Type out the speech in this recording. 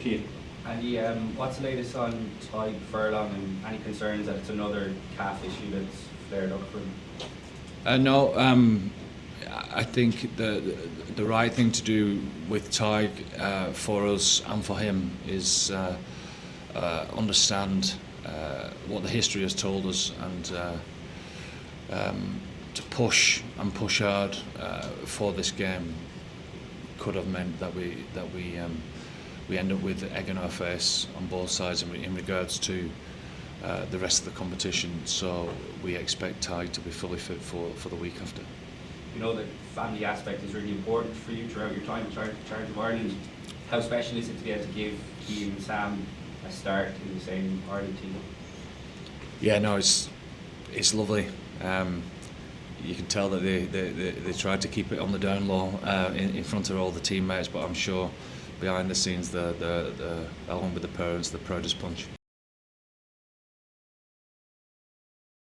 Keane. Andy, what's the latest on Tadhg Furlong, and any concerns that it's another calf issue that's flared up for him? No, I think the right thing to do with Tadhg for us and for him is understand what the history has told us, and to push hard for this game could have meant that we end up with egg on our face on both sides in regards to the rest of the competition. So we expect Tadhg to be fully fit for the week after. You know, the family aspect is really important for you throughout your time in charge of Ireland. How special is it to be able to give Keane and Sam a start in the same Ireland team? Yeah, no, it's lovely. You can tell that they tried to keep it on the down low in front of all the teammates, but I'm sure behind the scenes, along with the parents, the proudest punch.